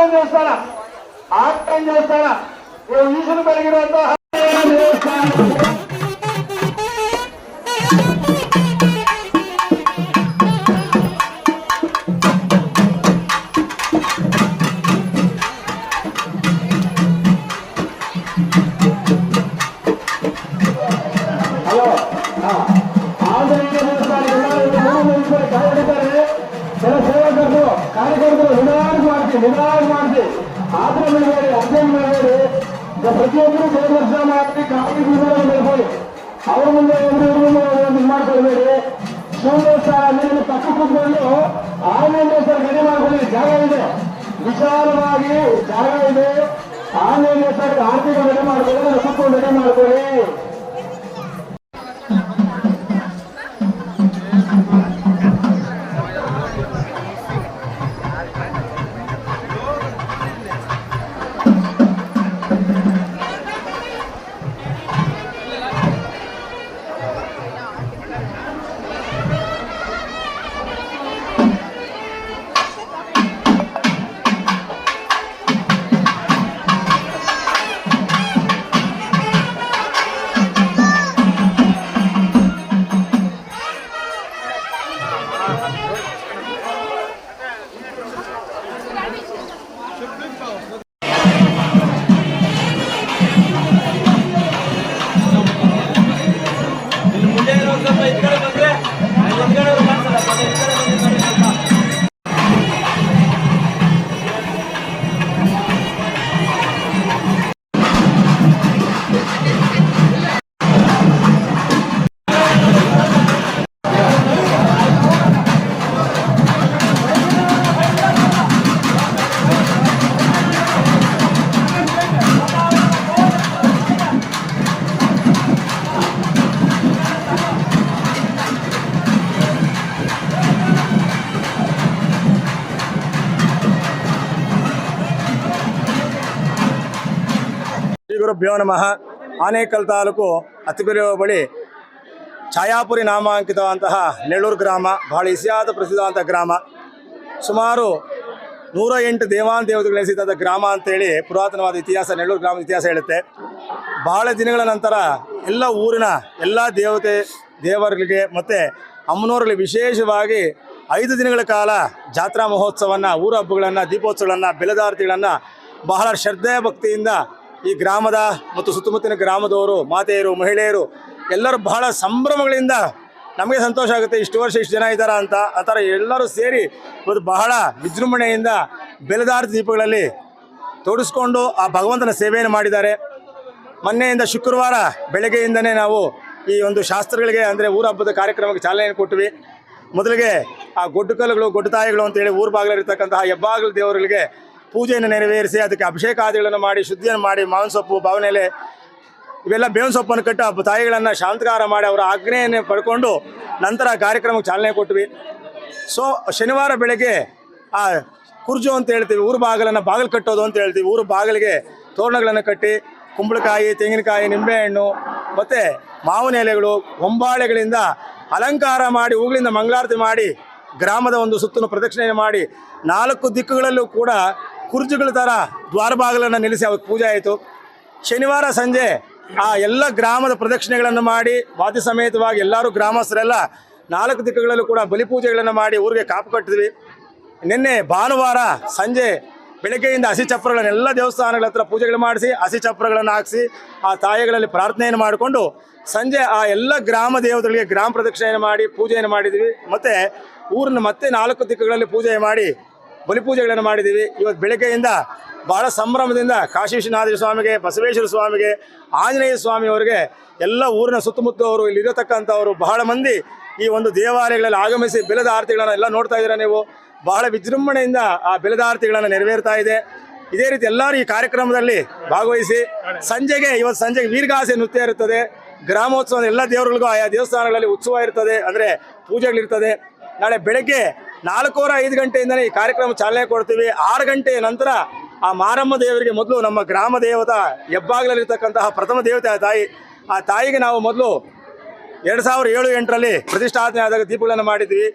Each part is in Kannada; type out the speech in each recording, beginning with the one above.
ಆಂಜನೇಯ ದೇವಸ್ಥಾನ, ಆಂಜನೇಯ ದೇವಸ್ಥಾನ ಈಶನ ಬೆಳಗಿರುವಂತಹ ದೇವಸ್ಥಾನ. ಕಾರ್ಯಕರ್ತರು ನಿಧಾನ ಮಾಡಿಸಿ ಆದ್ರೆ ಮಾಡಬೇಡಿ, ಅರ್ಜೆಂಟ್ ಮಾಡಬೇಡಿ. ಪ್ರತಿಯೊಬ್ಬರು ದೇವದರ್ಶನ ಮಾಡಿ ಕಾಫಿ ಬೆಳ್ಕೊಳ್ಳಿ. ಅವ್ರ ಮುಂದೆ ಇದು ಮಾಡ್ಕೊಳ್ಬೇಡಿ. ಶಿವದೇವಸ್ಥಾನ ನೀರಿನ ಪಕ್ಕ ಕೂತ್ಕೊಂಡು ಆಂಜನೇಯ ದೇವಸ್ಥಾನ ರೆಡಿ ಮಾಡ್ಕೊಳ್ಳಿ. ಜಾಗ ಇದೆ, ವಿಶಾಲವಾಗಿ ಜಾಗ ಇದೆ. ಆಂಜನೇಯ ದೇವಸ್ಥಾನಕ್ಕೆ ಆರ್ಥಿಕ ರೆಡಿ ಮಾಡ್ಕೊಳ್ಳಿ, ಕೂತ್ಕೊಂಡು ರೆಡಿ ಮಾಡ್ಕೊಳ್ಳಿ. ಗುರುಭ್ಯೋ ನಮಃ. ಆನೇಕಲ್ ತಾಲೂಕು ಅತ್ತಿಬೆಲೆ ಬಳಿ ಛಾಯಾಪುರಿ ನಾಮಾಂಕಿತವಂತಹ ನೆಳ್ಳೂರು ಗ್ರಾಮ ಬಹಳ ಇತಿಹಾಸ ಪ್ರಸಿದ್ಧವಂಥ ಗ್ರಾಮ. ಸುಮಾರು 108 ದೇವಾನುದೇವತೆಗಳೆನಿಸಿದ ಗ್ರಾಮ ಅಂತೇಳಿ ಪುರಾತನವಾದ ಇತಿಹಾಸ, ನೆಳ್ಳೂರು ಗ್ರಾಮದ ಇತಿಹಾಸ ಹೇಳುತ್ತೆ. ಬಹಳ ದಿನಗಳ ನಂತರ ಎಲ್ಲ ಊರಿನ ಎಲ್ಲ ದೇವರಿಗೆ ಮತ್ತು ಅಮ್ಮನವರಲ್ಲಿ ವಿಶೇಷವಾಗಿ 5 ದಿನಗಳ ಕಾಲ ಜಾತ್ರಾ ಮಹೋತ್ಸವವನ್ನು, ಊರ ಹಬ್ಬಗಳನ್ನು, ದೀಪೋತ್ಸವಗಳನ್ನು, ಬೆಲೆದಾರ್ತಿಗಳನ್ನು ಬಹಳ ಶ್ರದ್ಧೆ ಭಕ್ತಿಯಿಂದ ಈ ಗ್ರಾಮದ ಮತ್ತು ಸುತ್ತಮುತ್ತಲಿನ ಗ್ರಾಮದವರು, ಮಾತೆಯರು, ಮಹಿಳೆಯರು ಎಲ್ಲರೂ ಬಹಳ ಸಂಭ್ರಮಗಳಿಂದ, ನಮಗೆ ಸಂತೋಷ ಆಗುತ್ತೆ ಇಷ್ಟು ವರ್ಷ ಇಷ್ಟು ಜನ ಇದ್ದಾರ ಅಂತ ಆ ಥರ ಎಲ್ಲರೂ ಸೇರಿ ಇವತ್ತು ಬಹಳ ವಿಜೃಂಭಣೆಯಿಂದ ಬೆಲೆದಾರ್ತಿ ದೀಪಗಳಲ್ಲಿ ತೋಡಿಸ್ಕೊಂಡು ಆ ಭಗವಂತನ ಸೇವೆಯನ್ನು ಮಾಡಿದ್ದಾರೆ. ಮೊನ್ನೆಯಿಂದ ಶುಕ್ರವಾರ ಬೆಳಗ್ಗೆಯಿಂದನೇ ನಾವು ಈ ಒಂದು ಶಾಸ್ತ್ರಗಳಿಗೆ ಅಂದರೆ ಊರ ಹಬ್ಬದ ಕಾರ್ಯಕ್ರಮಕ್ಕೆ ಚಾಲನೆಯನ್ನು ಕೊಟ್ವಿ. ಮೊದಲಿಗೆ ಆ ಗೊಡ್ಡು ಕಲ್ಲುಗಳು, ಗೊಡ್ಡು ತಾಯಿಗಳು ಅಂತೇಳಿ ಊರ ಬಾಗಿಲಿರ್ತಕ್ಕಂತಹ ಹೆಬ್ಬಾಗಿಲು ದೇವರುಗಳಿಗೆ ಪೂಜೆಯನ್ನು ನೆರವೇರಿಸಿ ಅದಕ್ಕೆ ಅಭಿಷೇಕಾದಿಗಳನ್ನು ಮಾಡಿ, ಶುದ್ಧಿಯನ್ನು ಮಾಡಿ, ಮಾವಿನ ಸೊಪ್ಪು, ಬಾವಿನ ಎಲೆ ಇವೆಲ್ಲ ಬೇವಿನ ಸೊಪ್ಪನ್ನು ಕಟ್ಟು ಆ ತಾಯಿಗಳನ್ನು ಶಾಂತಕಾರ ಮಾಡಿ ಅವರ ಆಜ್ಞೆಯನ್ನು ಪಡ್ಕೊಂಡು ನಂತರ ಕಾರ್ಯಕ್ರಮಕ್ಕೆ ಚಾಲನೆ ಕೊಟ್ವಿ. ಸೊ ಶನಿವಾರ ಬೆಳಗ್ಗೆ ಆ ಕುರ್ಜು ಅಂತ ಹೇಳ್ತೀವಿ, ಊರು ಬಾಗಿಲು ಕಟ್ಟೋದು ಅಂತ ಹೇಳ್ತೀವಿ. ಊರು ಬಾಗಿಲಿಗೆ ತೋರಣಗಳನ್ನು ಕಟ್ಟಿ ಕುಂಬಳಕಾಯಿ, ತೆಂಗಿನಕಾಯಿ, ನಿಂಬೆಹಣ್ಣು ಮತ್ತು ಮಾವಿನ ಎಲೆಗಳು, ಹೊಂಬಾಳೆಗಳಿಂದ ಅಲಂಕಾರ ಮಾಡಿ ಹೂಗಳಿಂದ ಮಂಗಳಾರತಿ ಮಾಡಿ ಗ್ರಾಮದ ಒಂದು ಸುತ್ತಲೂ ಪ್ರದಕ್ಷಿಣೆ ಮಾಡಿ 4 ದಿಕ್ಕುಗಳಲ್ಲೂ ಕೂಡ ಕುರ್ಜುಗಳ ಥರ ದ್ವಾರ ಬಾಗಿಲನ್ನು ನಿಲ್ಲಿಸಿ ಅವತ್ತು ಪೂಜೆ ಆಯಿತು. ಶನಿವಾರ ಸಂಜೆ ಆ ಎಲ್ಲ ಗ್ರಾಮದ ಪ್ರದಕ್ಷಿಣೆಗಳನ್ನು ಮಾಡಿ ವಾದ್ಯ ಸಮೇತವಾಗಿ ಎಲ್ಲರೂ ಗ್ರಾಮಸ್ಥರೆಲ್ಲ 4 ದಿಕ್ಕುಗಳಲ್ಲೂ ಕೂಡ ಬಲಿಪೂಜೆಗಳನ್ನು ಮಾಡಿ ಊರಿಗೆ ಕಾಪು ಕಟ್ಟಿದ್ವಿ. ನಿನ್ನೆ ಭಾನುವಾರ ಸಂಜೆ ಬೆಳಗ್ಗೆಯಿಂದ ಹಸಿ ಚಪ್ರಗಳನ್ನೆಲ್ಲ ದೇವಸ್ಥಾನಗಳ ಹತ್ರ ಪೂಜೆಗಳು ಮಾಡಿಸಿ ಹಸಿ ಚಪ್ರಗಳನ್ನು ಹಾಕಿಸಿ ಆ ತಾಯಿಗಳಲ್ಲಿ ಪ್ರಾರ್ಥನೆಯನ್ನು ಮಾಡಿಕೊಂಡು ಸಂಜೆ ಆ ಎಲ್ಲ ಗ್ರಾಮ ದೇವತೆಗಳಿಗೆ ಗ್ರಾಮ ಪ್ರದಕ್ಷಿಣೆಯನ್ನು ಮಾಡಿ ಪೂಜೆಯನ್ನು ಮಾಡಿದ್ವಿ. ಮತ್ತು ಊರಿನ ಮತ್ತೆ 4 ದಿಕ್ಕುಗಳಲ್ಲಿ ಪೂಜೆ ಮಾಡಿ ಬಲಿಪೂಜೆಗಳನ್ನು ಮಾಡಿದ್ದೀವಿ. ಇವತ್ತು ಬೆಳಗ್ಗೆಯಿಂದ ಬಹಳ ಸಂಭ್ರಮದಿಂದ ಕಾಶಿ ವಿಶ್ವನಾಥ ಸ್ವಾಮಿಗೆ, ಬಸವೇಶ್ವರ ಸ್ವಾಮಿಗೆ, ಆಂಜನೇಯ ಸ್ವಾಮಿಯವರಿಗೆ ಎಲ್ಲ ಊರಿನ ಸುತ್ತಮುತ್ತವರು ಇಲ್ಲಿರತಕ್ಕಂಥವರು ಬಹಳ ಮಂದಿ ಈ ಒಂದು ದೇವಾಲಯಗಳಲ್ಲಿ ಆಗಮಿಸಿ ಬೆಲೆದ ಆರತಿಗಳನ್ನು ಎಲ್ಲ ನೋಡ್ತಾ ಇದ್ದೀರಾ ನೀವು. ಬಹಳ ವಿಜೃಂಭಣೆಯಿಂದ ಆ ಬೆಲೆದ ಆರತಿಗಳನ್ನು ನೆರವೇರ್ತಾ ಇದೆ. ಇದೇ ರೀತಿ ಎಲ್ಲರೂ ಈ ಕಾರ್ಯಕ್ರಮದಲ್ಲಿ ಭಾಗವಹಿಸಿ ಇವತ್ತು ಸಂಜೆಗೆ ವೀರಗಾಸೆ ನೃತ್ಯ ಇರುತ್ತದೆ. ಗ್ರಾಮೋತ್ಸವದ ಎಲ್ಲ ದೇವರುಗಳಿಗೂ ಆಯಾ ದೇವಸ್ಥಾನಗಳಲ್ಲಿ ಉತ್ಸವ ಇರ್ತದೆ, ಅಂದರೆ ಪೂಜೆಗಳಿರ್ತದೆ. ನಾಳೆ ಬೆಳಗ್ಗೆ 4:05 ಗಂಟೆಯಿಂದಲೇ ಈ ಕಾರ್ಯಕ್ರಮ ಚಾಲನೆ ಕೊಡ್ತೀವಿ. 6 ಗಂಟೆಯ ನಂತರ ಆ ಮಾರಮ್ಮ ದೇವರಿಗೆ ಮೊದಲು ನಮ್ಮ ಗ್ರಾಮ ದೇವತಾ ಹೆಬ್ಬಾಗಿಲಲ್ಲಿರ್ತಕ್ಕಂತಹ ಪ್ರಥಮ ದೇವತೆ ಆ ತಾಯಿಗೆ ನಾವು ಮೊದಲು 2007-8ರಲ್ಲಿ ಪ್ರತಿಷ್ಠಾಪನೆ ಆದಾಗ ದೀಪಗಳನ್ನು ಮಾಡಿದ್ವಿ.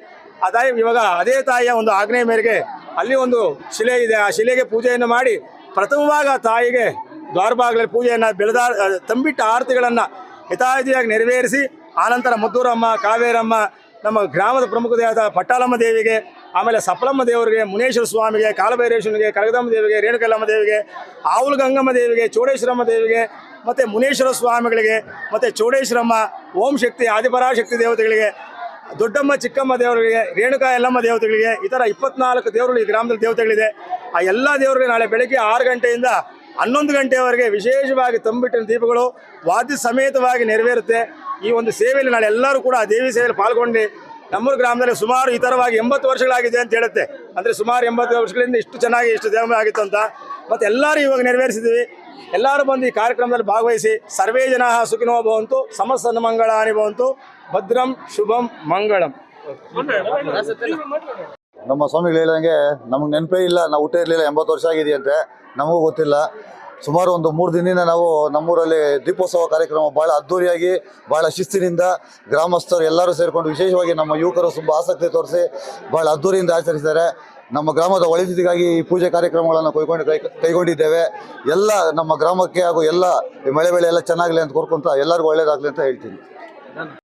ಆ ತಾಯಿ ಇವಾಗ ಅದೇ ತಾಯಿಯ ಒಂದು ಆಜ್ಞೆ ಮೇರೆಗೆ ಅಲ್ಲಿ ಒಂದು ಶಿಲೆ ಇದೆ. ಆ ಶಿಲೆಗೆ ಪೂಜೆಯನ್ನು ಮಾಡಿ ಪ್ರಥಮವಾಗ ತಾಯಿಗೆ ದ್ವಾರಬಾಗಿಲಲ್ಲಿ ಪೂಜೆಯನ್ನು ತಂಬಿಟ್ಟ ಆರತಿಗಳನ್ನು ಯಥಾವಿಧಿಯಾಗಿ ನೆರವೇರಿಸಿ ಆನಂತರ ಮುದ್ದೂರಮ್ಮ, ಕಾವೇರಮ್ಮ, ನಮ್ಮ ಗ್ರಾಮದ ಪ್ರಮುಖ ದೇವದ ಪಟ್ಟಾಲಮ್ಮ ದೇವಿಗೆ, ಆಮೇಲೆ ಸಫಲಮ್ಮ ದೇವರಿಗೆ, ಮುನೇಶ್ವರ ಸ್ವಾಮಿಗೆ, ಕಾಲಭೈರೇಶ್ವರನಿಗೆ, ಕರಗದಮ್ಮ ದೇವಿಗೆ, ರೇಣುಕಲ್ಲಮ್ಮ ದೇವಿಗೆ, ಆವುಲ ಗಂಗಮ್ಮ ದೇವಿಗೆ, ಚೌಡೇಶ್ವರಮ್ಮ ದೇವಿಗೆ, ಮತ್ತು ಮುನೇಶ್ವರ ಸ್ವಾಮಿಗಳಿಗೆ, ಮತ್ತು ಚೌಡೇಶ್ವರಮ್ಮ, ಓಂ ಶಕ್ತಿ, ಆದಿಪರಾಶಕ್ತಿ ದೇವತೆಗಳಿಗೆ, ದೊಡ್ಡಮ್ಮ ಚಿಕ್ಕಮ್ಮ ದೇವರಿಗೆ, ರೇಣುಕಾ ಯಲ್ಲಮ್ಮ ದೇವತೆಗಳಿಗೆ, ಈ ಥರ 24 ದೇವರುಗಳು ಈ ಗ್ರಾಮದಲ್ಲಿ ದೇವತೆಗಳಿದೆ. ಆ ಎಲ್ಲ ದೇವರಿಗೆ ನಾಳೆ ಬೆಳಗ್ಗೆ 6 ಗಂಟೆಯಿಂದ 11 ಗಂಟೆಯವರೆಗೆ ವಿಶೇಷವಾಗಿ ತಂಬಿಟ್ಟಿನ ದೀಪಗಳು ವಾದ್ಯ ಸಮೇತವಾಗಿ ನೆರವೇರುತ್ತೆ. ಈ ಒಂದು ಸೇವೆಯಲ್ಲಿ ನಾಳೆ ಎಲ್ಲರೂ ಕೂಡ ದೇವಿ ಸೇವೆಯಲ್ಲಿ ಪಾಲ್ಗೊಂಡು ನಮ್ಮೂರು ಗ್ರಾಮದಲ್ಲಿ ಸುಮಾರು ಈ ಥರವಾಗಿ 80 ವರ್ಷಗಳಾಗಿದೆ ಅಂತ ಹೇಳುತ್ತೆ. ಅಂದರೆ ಸುಮಾರು 80 ವರ್ಷಗಳಿಂದ ಇಷ್ಟು ಚೆನ್ನಾಗಿ ಇಷ್ಟು ದೇವ ಆಗಿತ್ತು ಅಂತ. ಮತ್ತು ಎಲ್ಲರೂ ಇವಾಗ ನೆರವೇರಿಸಿದ್ದೀವಿ. ಎಲ್ಲರೂ ಬಂದು ಈ ಕಾರ್ಯಕ್ರಮದಲ್ಲಿ ಭಾಗವಹಿಸಿ ಸರ್ವೇ ಜನ ಸುಖಿನೋ ಭವಂತು, ಸಮಸ್ತ ಮಂಗಳಾನಿ ಭವಂತು, ಭದ್ರಂ ಶುಭಂ ಮಂಗಳಂ. ನಮ್ಮ ಸ್ವಾಮಿಗಳು ಹೇಳಿದಂಗೆ ನಮಗೆ ನೆನಪೇ ಇಲ್ಲ, ನಾವು ಊಟ ಇರಲಿಲ್ಲ, 80 ವರ್ಷ ಆಗಿದೆಯಂತೆ, ನಮಗೂ ಗೊತ್ತಿಲ್ಲ. ಸುಮಾರು ಒಂದು 3 ದಿನದಿಂದ ನಾವು ನಮ್ಮೂರಲ್ಲಿ ದೀಪೋತ್ಸವ ಕಾರ್ಯಕ್ರಮ ಭಾಳ ಅದ್ಧೂರಿಯಾಗಿ ಭಾಳ ಶಿಸ್ತಿನಿಂದ ಗ್ರಾಮಸ್ಥರು ಎಲ್ಲರೂ ಸೇರಿಕೊಂಡು ವಿಶೇಷವಾಗಿ ನಮ್ಮ ಯುವಕರು ತುಂಬ ಆಸಕ್ತಿ ತೋರಿಸಿ ಭಾಳ ಅದ್ಧೂರಿಯಿಂದ ಆಚರಿಸಿದ್ದಾರೆ. ನಮ್ಮ ಗ್ರಾಮದ ಒಳಿತಿಗಾಗಿ ಈ ಪೂಜೆ ಕಾರ್ಯಕ್ರಮಗಳನ್ನು ಕೈಗೊಂಡಿದ್ದೇವೆ. ಎಲ್ಲ ನಮ್ಮ ಗ್ರಾಮಕ್ಕೆ ಹಾಗೂ ಎಲ್ಲ ಮಳೆ ಬೆಳೆ ಎಲ್ಲ ಚೆನ್ನಾಗಲಿ ಅಂತ ಕೋರ್ಕೊಂತ ಎಲ್ಲರಿಗೂ ಒಳ್ಳೇದಾಗಲಿ ಅಂತ ಹೇಳ್ತೀನಿ.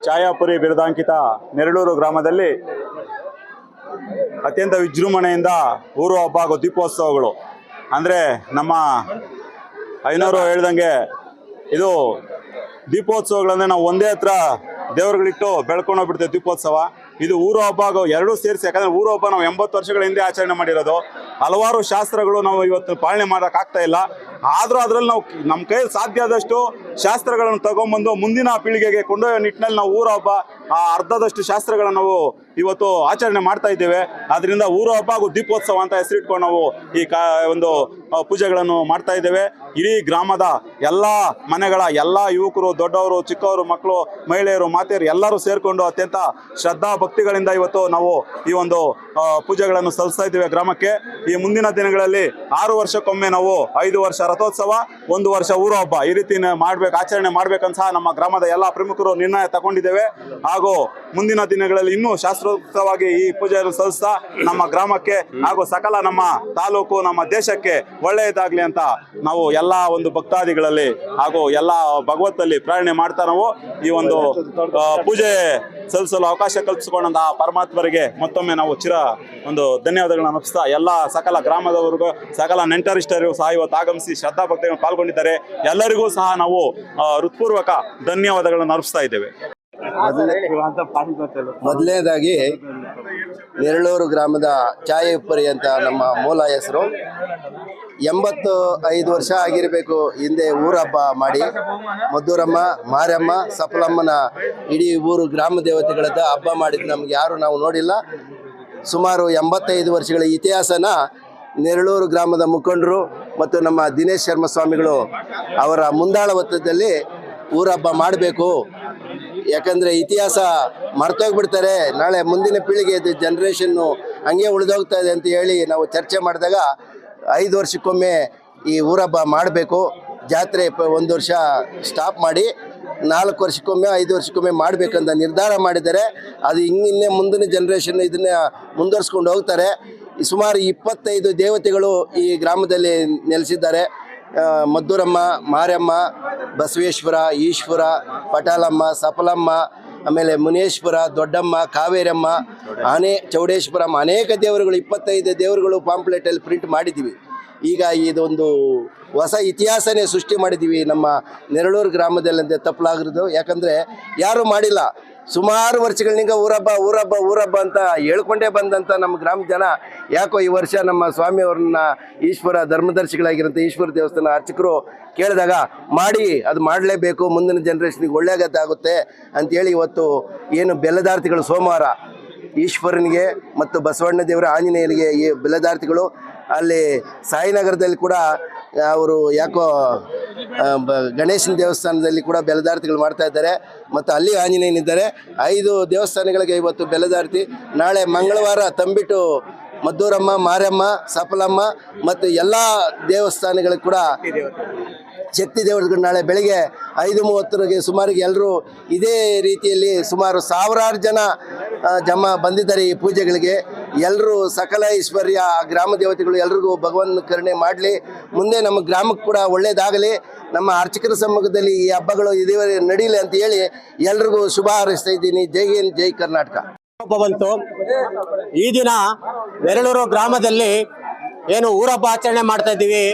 ಛಾಯಾಪುರಿ ಬಿರುದಾಂಕಿತ ನೆರಳೂರು ಗ್ರಾಮದಲ್ಲಿ ಅತ್ಯಂತ ವಿಜೃಂಭಣೆಯಿಂದ ಊರು ಹಬ್ಬ ಹಾಗೂ ದೀಪೋತ್ಸವಗಳು ಅಂದರೆ ನಮ್ಮ ಐನೂರು ಹೇಳ್ದಂಗೆ ಇದು ದೀಪೋತ್ಸವಗಳಂದರೆ ನಾವು ಒಂದೇ ಹತ್ರ ದೇವರುಗಳಿಟ್ಟು ಬೆಳ್ಕೊಂಡು ಹೋಗ್ಬಿಡ್ತೇವೆ. ದೀಪೋತ್ಸವ ಇದು ಊರು ಹಬ್ಬ ಎರಡೂ ಸೇರಿಸಿ, ಯಾಕಂದರೆ ಊರು ಹಬ್ಬ ನಾವು 80 ವರ್ಷಗಳ ಹಿಂದೆ ಆಚರಣೆ ಮಾಡಿರೋದು. ಹಲವಾರು ಶಾಸ್ತ್ರಗಳು ನಾವು ಇವತ್ತು ಪಾಲನೆ ಮಾಡೋಕ್ಕಾಗ್ತಾ ಇಲ್ಲ. ಆದರೂ ಅದರಲ್ಲಿ ನಾವು ನಮ್ಮ ಕೈಯಲ್ಲಿ ಸಾಧ್ಯ ಆದಷ್ಟು ಶಾಸ್ತ್ರಗಳನ್ನು ತಗೊಂಬಂದು ಮುಂದಿನ ಪೀಳಿಗೆಗೆ ಕೊಂಡೊಯ್ಯೋ ನಿಟ್ಟಿನಲ್ಲಿ ನಾವು ಊರು ಹಬ್ಬ ಅರ್ಧದಷ್ಟು ಶಾಸ್ತ್ರಗಳನ್ನು ನಾವು ಇವತ್ತು ಆಚರಣೆ ಮಾಡ್ತಾ ಇದ್ದೇವೆ. ಆದ್ದರಿಂದ ಊರು ಹಬ್ಬ ಹಾಗೂ ದೀಪೋತ್ಸವ ಅಂತ ಹೆಸರಿಟ್ಕೊಂಡು ನಾವು ಈ ಒಂದು ಪೂಜೆಗಳನ್ನು ಮಾಡ್ತಾ ಇದ್ದೇವೆ. ಇಡೀ ಗ್ರಾಮದ ಎಲ್ಲ ಮನೆಗಳ ಎಲ್ಲ ಯುವಕರು, ದೊಡ್ಡವರು, ಚಿಕ್ಕವರು, ಮಕ್ಕಳು, ಮಹಿಳೆಯರು, ಮಾತೆಯರು ಎಲ್ಲರೂ ಸೇರಿಕೊಂಡು ಅತ್ಯಂತ ಶ್ರದ್ಧಾ ಭಕ್ತಿಗಳಿಂದ ಇವತ್ತು ನಾವು ಈ ಒಂದು ಪೂಜೆಗಳನ್ನು ಸಲ್ಲಿಸ್ತಾ ಇದ್ದೇವೆ ಗ್ರಾಮಕ್ಕೆ. ಈ ಮುಂದಿನ ದಿನಗಳಲ್ಲಿ 6 ವರ್ಷಕ್ಕೊಮ್ಮೆ ನಾವು 5 ವರ್ಷ ರಥೋತ್ಸವ, 1 ವರ್ಷ ಊರು ಹಬ್ಬ ಈ ರೀತಿ ಆಚರಣೆ ಮಾಡ್ಬೇಕಂತ ಸಹ ನಮ್ಮ ಗ್ರಾಮದ ಎಲ್ಲ ಪ್ರಮುಖರು ನಿರ್ಣಯ ತಗೊಂಡಿದ್ದೇವೆ. ಹಾಗೂ ಮುಂದಿನ ದಿನಗಳಲ್ಲಿ ಇನ್ನೂ ಶಾಸ್ತ್ರೋಕ್ತವಾಗಿ ಈ ಪೂಜೆಯನ್ನು ಸಲ್ಲಿಸ್ತಾ ನಮ್ಮ ಗ್ರಾಮಕ್ಕೆ ಹಾಗೂ ಸಕಲ ನಮ್ಮ ತಾಲೂಕು, ನಮ್ಮ ದೇಶಕ್ಕೆ ಒಳ್ಳೆಯದಾಗಲಿ ಅಂತ ನಾವು ಎಲ್ಲ ಒಂದು ಭಕ್ತಾದಿಗಳಲ್ಲಿ ಹಾಗೂ ಎಲ್ಲ ಭಗವತ್ತಲ್ಲಿ ಪ್ರಾರ್ಥನೆ ಮಾಡ್ತಾ ನಾವು ಈ ಒಂದು ಪೂಜೆ ಸಲ್ಲಿಸಲು ಅವಕಾಶ ಕಲ್ಪಿಸಿಕೊಂಡಂತಹ ಪರಮಾತ್ಮರಿಗೆ ಮತ್ತೊಮ್ಮೆ ನಾವು ಒಂದು ಧನ್ಯವಾದಗಳನ್ನು ಅರ್ಪಿಸ್ತಾ ಎಲ್ಲ ಸಕಲ ಗ್ರಾಮದವರಿಗೂ ಸಕಲ ನೆಂಟರಿಷ್ಟರಿಗೂ ಸಹ ಇವತ್ತು ಆಗಮಿಸಿ ಶ್ರದ್ಧಾ ಭಕ್ತಿಗಳನ್ನು ಪಾಲ್ಗೊಂಡಿದ್ದಾರೆ. ಎಲ್ಲರಿಗೂ ಸಹ ನಾವು ಹೃತ್ಪೂರ್ವಕ ಧನ್ಯವಾದಗಳನ್ನು ಅರ್ಪಿಸ್ತಾ ಇದ್ದೇವೆ. ಮೊದಲನೇದಾಗಿ ನೆರಳೂರು ಗ್ರಾಮದ ಛಾಯಾಪುರಿ ಅಂತ ನಮ್ಮ ಮೂಲ ಹೆಸರು. 85 ವರ್ಷ ಆಗಿರಬೇಕು ಹಿಂದೆ ಊರ ಹಬ್ಬ ಮಾಡಿ. ಮದ್ದೂರಮ್ಮ, ಮಾರಮ್ಮ, ಸಫಲಮ್ಮನ ಇಡೀ ಊರು ಗ್ರಾಮ ದೇವತೆಗಳದ್ದು ಹಬ್ಬ ಮಾಡಿದ್ದು ನಮ್ಗೆ ಯಾರು ನಾವು ನೋಡಿಲ್ಲ. ಸುಮಾರು 85 ವರ್ಷಗಳ ಇತಿಹಾಸನ ನೆರಳೂರು ಗ್ರಾಮದ ಮುಖಂಡರು ಮತ್ತು ನಮ್ಮ ದಿನೇಶ್ ಶರ್ಮ ಸ್ವಾಮಿಗಳು ಅವರ ಮುಂದಾಳತ್ವದಲ್ಲಿ ಊರ ಹಬ್ಬ ಮಾಡಬೇಕು. ಯಾಕಂದರೆ ಇತಿಹಾಸ ಮರ್ತೋಗ್ಬಿಡ್ತಾರೆ, ನಾಳೆ ಮುಂದಿನ ಪೀಳಿಗೆ ಇದು ಜನ್ರೇಷನ್ನು ಹಂಗೆ ಉಳಿದೋಗ್ತಾ ಇದೆ ಅಂತ ಹೇಳಿ ನಾವು ಚರ್ಚೆ ಮಾಡಿದಾಗ 5 ವರ್ಷಕ್ಕೊಮ್ಮೆ ಈ ಊರಹಬ್ಬ ಮಾಡಬೇಕು. ಜಾತ್ರೆ 1 ವರ್ಷ ಸ್ಟಾಪ್ ಮಾಡಿ 4 ವರ್ಷಕ್ಕೊಮ್ಮೆ 5 ವರ್ಷಕ್ಕೊಮ್ಮೆ ಮಾಡಬೇಕಂತ ನಿರ್ಧಾರ ಮಾಡಿದ್ದಾರೆ. ಅದು ಇನ್ನೇ ಮುಂದಿನ ಜನ್ರೇಷನ್ ಇದನ್ನ ಮುಂದುವರ್ಸ್ಕೊಂಡು ಹೋಗ್ತಾರೆ. ಸುಮಾರು 25 ದೇವತೆಗಳು ಈ ಗ್ರಾಮದಲ್ಲಿ ನೆಲೆಸಿದ್ದಾರೆ. ಮದ್ದೂರಮ್ಮ, ಮಾರಮ್ಮ, ಬಸವೇಶ್ವರ, ಈಶ್ವರ, ಪಟಾಲಮ್ಮ, ಸಫಲಮ್ಮ, ಆಮೇಲೆ ಮುನೇಶ್ವರ, ದೊಡ್ಡಮ್ಮ, ಕಾವೇರಮ್ಮ, ಚೌಡೇಶ್ವರಮ್ಮ, ಅನೇಕ ದೇವರುಗಳು 25 ದೇವರುಗಳು ಪಾಂಪ್ಲೆಟಲ್ಲಿ ಪ್ರಿಂಟ್ ಮಾಡಿದ್ದೀವಿ. ಈಗ ಇದೊಂದು ಹೊಸ ಇತಿಹಾಸನೇ ಸೃಷ್ಟಿ ಮಾಡಿದ್ದೀವಿ ನಮ್ಮ ನೆರಳೂರು ಗ್ರಾಮದಲ್ಲಿ ತಪ್ಪಲಾಗಿರೋದು. ಯಾಕಂದರೆ ಯಾರೂ ಮಾಡಿಲ್ಲ. ಸುಮಾರು ವರ್ಷಗಳಿಂದ ಊರಹಬ್ಬ ಅಂತ ಹೇಳ್ಕೊಂಡೇ ಬಂದಂಥ ನಮ್ಮ ಗ್ರಾಮದ ಜನ ಯಾಕೋ ಈ ವರ್ಷ ನಮ್ಮ ಸ್ವಾಮಿಯವ್ರನ್ನ ಈಶ್ವರ ಧರ್ಮದರ್ಶಿಗಳಾಗಿರೋಂಥ ಈಶ್ವರ ದೇವಸ್ಥಾನ ಅರ್ಚಕರು ಕೇಳಿದಾಗ ಮಾಡಿ ಅದು ಮಾಡಲೇಬೇಕು, ಮುಂದಿನ ಜನ್ರೇಷನ್ಗೆ ಒಳ್ಳೆಯದಾಗುತ್ತೆ ಅಂಥೇಳಿ ಇವತ್ತು ಏನು ಬೆಲ್ಲದಾರ್ತಿಗಳು ಸೋಮವಾರ ಈಶ್ವರನಿಗೆ ಮತ್ತು ಬಸವಣ್ಣ ದೇವರ ಆಂಜನೇಯನಿಗೆ ಈ ಬೆಲ್ಲದಾರ್ತಿಗಳು, ಅಲ್ಲಿ ಸಾಯಿನಗರದಲ್ಲಿ ಕೂಡ ಅವರು ಯಾಕೋ ಗಣೇಶನ ದೇವಸ್ಥಾನದಲ್ಲಿ ಕೂಡ ಬೆಲ್ಲದಾರ್ತಿಗಳು ಮಾಡ್ತಾ ಇದ್ದಾರೆ. ಮತ್ತು ಅಲ್ಲಿ ಆಂಜನೇಯನಿದ್ದಾರೆ. 5 ದೇವಸ್ಥಾನಗಳಿಗೆ ಇವತ್ತು ಬೆಲ್ಲದಾರ್ತಿ. ನಾಳೆ ಮಂಗಳವಾರ ತಂಬಿಟ್ಟು ಮದ್ದೂರಮ್ಮ, ಮಾರಮ್ಮ, ಸಫಲಮ್ಮ ಮತ್ತು ಎಲ್ಲ ದೇವಸ್ಥಾನಗಳಿಗೆ ಕೂಡ ಶಕ್ತಿ ದೇವರುಗಳು ನಾಳೆ ಬೆಳಿಗ್ಗೆ 5:30ಗೆ ಸುಮಾರಿಗೆ ಎಲ್ಲರೂ ಇದೇ ರೀತಿಯಲ್ಲಿ ಸುಮಾರು 1000 ಜನ ಬಂದಿದ್ದಾರೆ ಈ ಪೂಜೆಗಳಿಗೆ. ಎಲ್ಲರೂ ಸಕಲ ಐಶ್ವರ್ಯ ಆ ಗ್ರಾಮ ದೇವತೆಗಳು ಎಲ್ರಿಗೂ ಭಗವಂತನ ಕರುಣೆ ಮಾಡಲಿ. ಮುಂದೆ ನಮ್ಮ ಗ್ರಾಮಕ್ಕೆ ಕೂಡ ಒಳ್ಳೇದಾಗಲಿ. ನಮ್ಮ ಅರ್ಚಕರ ಸಮ್ಮುಖದಲ್ಲಿ ಈ ಹಬ್ಬಗಳು ಇದೇ ನಡೀಲಿ ಅಂತ ಹೇಳಿ ಎಲ್ರಿಗೂ ಶುಭ ಹಾರೈಸ್ತಾ ಇದ್ದೀನಿ. ಜೈ ಹಿಂದ್, ಜೈ ಕರ್ನಾಟಕ. ಬಂತು. ಈ ದಿನ ನೆರಳೂರು ಗ್ರಾಮದಲ್ಲಿ ಏನು ಊರಹಬ್ಬ ಆಚರಣೆ ಮಾಡ್ತಾ ಇದ್ದೀವಿ.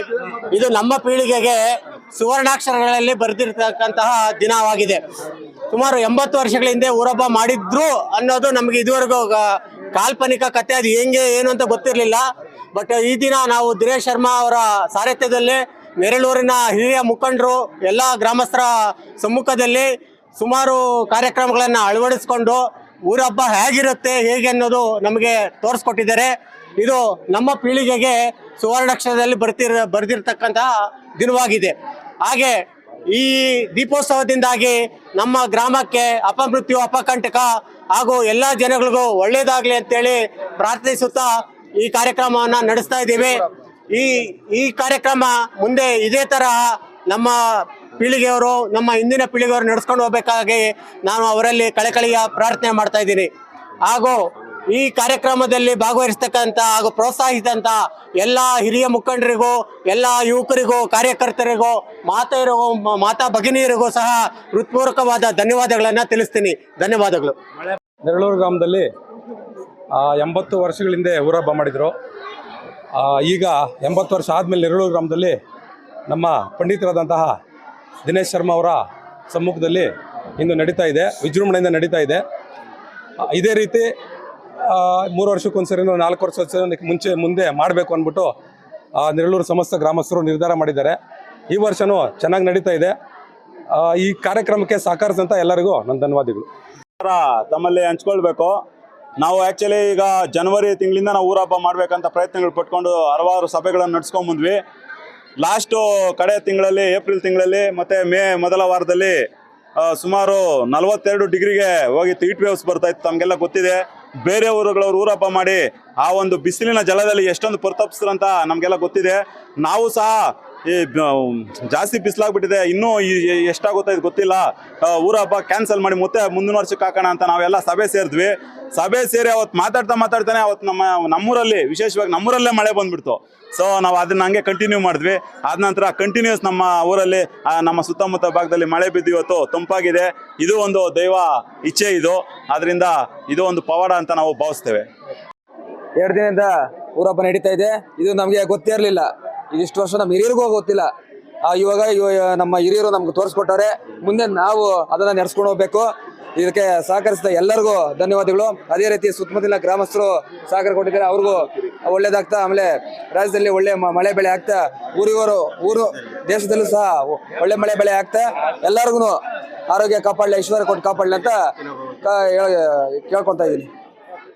ಇದು ನಮ್ಮ ಪೀಳಿಗೆಗೆ ಸುವರ್ಣಾಕ್ಷರಗಳಲ್ಲಿ ಬರೆದಿರ್ತಕ್ಕಂತಹ ದಿನವಾಗಿದೆ. ಸುಮಾರು 80 ವರ್ಷಗಳ ಹಿಂದೆ ಊರಹಬ್ಬ ಮಾಡಿದ್ರು ಅನ್ನೋದು ನಮಗೆ ಇದುವರೆಗೂ ಕಾಲ್ಪನಿಕ ಕಥೆ, ಅದು ಹೆಂಗೆ ಏನು ಅಂತ ಗೊತ್ತಿರಲಿಲ್ಲ. ಬಟ್ ಈ ದಿನ ನಾವು ದಿನೇಶ್ ಶರ್ಮಾ ಅವರ ಸಾರಥ್ಯದಲ್ಲಿ ನೆರಳೂರಿನ ಹಿರಿಯ ಮುಖಂಡರು ಎಲ್ಲ ಗ್ರಾಮಸ್ಥರ ಸಮ್ಮುಖದಲ್ಲಿ ಸುಮಾರು ಕಾರ್ಯಕ್ರಮಗಳನ್ನು ಅಳವಡಿಸಿಕೊಂಡು ಊರಹಬ್ಬ ಹೇಗಿರುತ್ತೆ ಹೇಗೆ ಅನ್ನೋದು ನಮಗೆ ತೋರಿಸ್ಕೊಟ್ಟಿದ್ದಾರೆ. ಇದು ನಮ್ಮ ಪೀಳಿಗೆಗೆ ಸುವರ್ಣಾಕ್ಷರದಲ್ಲಿ ಬರೆದಿರ್ತಕ್ಕಂತಹ ದಿನವಾಗಿದೆ. ಹಾಗೆ ಈ ದೀಪೋತ್ಸವದಿಂದಾಗಿ ನಮ್ಮ ಗ್ರಾಮಕ್ಕೆ ಅಪಮೃತ್ಯು ಅಪಕಂಟಕ ಹಾಗೂ ಎಲ್ಲ ಜನಗಳಿಗೂ ಒಳ್ಳೇದಾಗಲಿ ಅಂತೇಳಿ ಪ್ರಾರ್ಥಿಸುತ್ತಾ ಈ ಕಾರ್ಯಕ್ರಮವನ್ನು ನಡೆಸ್ತಾ ಇದ್ದೀವಿ. ಈ ಕಾರ್ಯಕ್ರಮ ಮುಂದೆ ಇದೇ ತರಹ ನಮ್ಮ ಪೀಳಿಗೆಯವರು, ನಮ್ಮ ಹಿಂದಿನ ಪೀಳಿಗೆಯವರು ನಡೆಸ್ಕೊಂಡು ಹೋಗಬೇಕಾಗಿ ನಾನು ಅವರಲ್ಲಿ ಕಳಕಳಿಯ ಪ್ರಾರ್ಥನೆ ಮಾಡ್ತಾ ಇದ್ದೀನಿ. ಹಾಗೂ ಈ ಕಾರ್ಯಕ್ರಮದಲ್ಲಿ ಭಾಗವಹಿಸ್ತಕ್ಕಂಥ ಹಾಗೂ ಪ್ರೋತ್ಸಾಹಿಸಿದಂಥ ಎಲ್ಲ ಹಿರಿಯ ಮುಖಂಡರಿಗೂ, ಎಲ್ಲ ಯುವಕರಿಗೂ, ಕಾರ್ಯಕರ್ತರಿಗೂ, ಮಾತಾ ಭಗಿನಿಯರಿಗೂ ಸಹ ಹೃತ್ಪೂರ್ವಕವಾದ ಧನ್ಯವಾದಗಳನ್ನು ತಿಳಿಸ್ತೀನಿ. ಧನ್ಯವಾದಗಳು. ನೆರಳೂರು ಗ್ರಾಮದಲ್ಲಿ 80 ವರ್ಷಗಳ ಹಿಂದೆ ಊರಹಬ್ಬ ಮಾಡಿದರು. ಈಗ 80 ವರ್ಷ ಆದಮೇಲೆ ನೆರಳೂರು ಗ್ರಾಮದಲ್ಲಿ ನಮ್ಮ ಪಂಡಿತರಾದಂತಹ ದಿನೇಶ್ ಶರ್ಮಾ ಅವರ ಸಮ್ಮುಖದಲ್ಲಿ ಇಂದು ನಡೀತಾ ಇದೆ, ವಿಜೃಂಭಣೆಯಿಂದ ನಡೀತಾ ಇದೆ. ಇದೇ ರೀತಿ 3 ವರ್ಷಕ್ಕೊಂದ್ಸರಿ 4 ವರ್ಷ ಮುಂದೆ ಮಾಡಬೇಕು ಅಂದ್ಬಿಟ್ಟು ನೆರಳೂರು ಸಮಸ್ತ ಗ್ರಾಮಸ್ಥರು ನಿರ್ಧಾರ ಮಾಡಿದ್ದಾರೆ. ಈ ವರ್ಷವೂ ಚೆನ್ನಾಗಿ ನಡೀತಾ ಇದೆ. ಈ ಕಾರ್ಯಕ್ರಮಕ್ಕೆ ಸಹಕರಿಸಿದಂಥ ಎಲ್ಲರಿಗೂ ನನ್ನ ಧನ್ಯವಾದಗಳು. ತಮ್ಮಲ್ಲಿ ಹಂಚ್ಕೊಳ್ಬೇಕು. ನಾವು ಆ್ಯಕ್ಚುಲಿ ಈಗ ಜನವರಿ ತಿಂಗಳಿಂದ ನಾವು ಊರಹಬ್ಬ ಮಾಡಬೇಕಂತ ಪ್ರಯತ್ನಗಳು ಪಟ್ಕೊಂಡು ಹಲವಾರು ಸಭೆಗಳನ್ನು ನಡೆಸ್ಕೊಂಬಂದ್ವಿ. ಲಾಸ್ಟು ಕಡೆ ತಿಂಗಳಲ್ಲಿ, ಏಪ್ರಿಲ್ ತಿಂಗಳಲ್ಲಿ ಮತ್ತು ಮೇ ಮೊದಲ ವಾರದಲ್ಲಿ ಸುಮಾರು 42 ಡಿಗ್ರಿಗೆ ಹೋಗಿತ್ತು. ಹೀಟ್ ವೇವ್ಸ್ ಬರ್ತಾ ಇತ್ತು, ತಮಗೆಲ್ಲ ಗೊತ್ತಿದೆ. ಬೇರೆ ಊರುಗಳವ್ರು ಊರಹಬ್ಬ ಮಾಡಿ ಆ ಒಂದು ಬಿಸಿಲಿನ ಜಲದಲ್ಲಿ ಎಷ್ಟೊಂದು ಪರಿತಪಿಸ್ರಂತ ನಮಗೆಲ್ಲ ಗೊತ್ತಿದೆ. ನಾವು ಸಹ ಈ ಜಾಸ್ತಿ ಬಿಸಿಲಾಗ್ಬಿಟ್ಟಿದೆ, ಇನ್ನೂ ಎಷ್ಟಾಗುತ್ತೋ ಇದು ಗೊತ್ತಿಲ್ಲ, ಊರಹಬ್ಬ ಕ್ಯಾನ್ಸಲ್ ಮಾಡಿ ಮತ್ತೆ ಮುಂದಿನ ವರ್ಷಕ್ಕೆ ಹಾಕೋಣ ಅಂತ ನಾವೆಲ್ಲ ಸಭೆ ಸೇರಿದ್ವಿ. ಸಭೆ ಸೇರಿ ಅವತ್ತು ಮಾತಾಡ್ತಾನೆ ಅವತ್ತು ನಮ್ಮೂರಲ್ಲಿ, ವಿಶೇಷವಾಗಿ ನಮ್ಮೂರಲ್ಲೇ ಮಳೆ ಬಂದ್ಬಿಡ್ತು. ಸೊ ನಾವು ಅದನ್ನ ಹಂಗೆ ಕಂಟಿನ್ಯೂ ಮಾಡಿದ್ವಿ. ಆದ ನಂತರ ಕಂಟಿನ್ಯೂಸ್ ನಮ್ಮ ಊರಲ್ಲಿ, ನಮ್ಮ ಸುತ್ತಮುತ್ತ ಭಾಗದಲ್ಲಿ ಮಳೆ ಬಿದ್ದು ಇವತ್ತು ತಂಪಾಗಿದೆ. ಇದು ಒಂದು ದೈವ ಇಚ್ಛೆ ಇದು. ಅದರಿಂದ ಇದು ಒಂದು ಪವಾಡ ಅಂತ ನಾವು ಭಾವಿಸ್ತೇವೆ. 2 ದಿನದಿಂದ ಊರಹಬ್ಬ ನಡೀತಾ ಇದೆ. ಇದು ನಮಗೆ ಗೊತ್ತೇ ಇರಲಿಲ್ಲ. ಇದಿಷ್ಟು ವರ್ಷ ನಮ್ಮ ಹಿರಿಯರಿಗೂ ಗೊತ್ತಿಲ್ಲ. ಇವಾಗ ನಮ್ಮ ಹಿರಿಯರು ನಮ್ಗೆ ತೋರಿಸ್ಕೊಟ್ಟವ್ರೆ. ಮುಂದೆ ನಾವು ಅದನ್ನು ನಡೆಸ್ಕೊಂಡು ಹೋಗ್ಬೇಕು. ಇದಕ್ಕೆ ಸಹಕರಿಸಿದ ಎಲ್ಲರಿಗೂ ಧನ್ಯವಾದಗಳು. ಅದೇ ರೀತಿ ಸುತ್ತಮುತ್ತಲಿನ ಗ್ರಾಮಸ್ಥರು ಸಹಕಾರ ಕೊಟ್ಟಿದ್ದಾರೆ, ಅವ್ರಿಗೂ ಒಳ್ಳೇದಾಗ್ತಾ, ಆಮೇಲೆ ರಾಜ್ಯದಲ್ಲಿ ಒಳ್ಳೆ ಮಳೆ ಬೆಳೆ ಆಗ್ತಾ, ಊರು ದೇಶದಲ್ಲೂ ಸಹ ಒಳ್ಳೆ ಮಳೆ ಬೆಳೆ ಆಗ್ತಾ, ಎಲ್ಲರಿಗೂ ಆರೋಗ್ಯ ಕಾಪಾಡಲಿ, ಐಶ್ವರ್ಯ ಕೊಟ್ಟು ಕಾಪಾಡಲಿ ಅಂತ ಕೇಳ್ಕೊತಾ ಇದ್ದೀನಿ.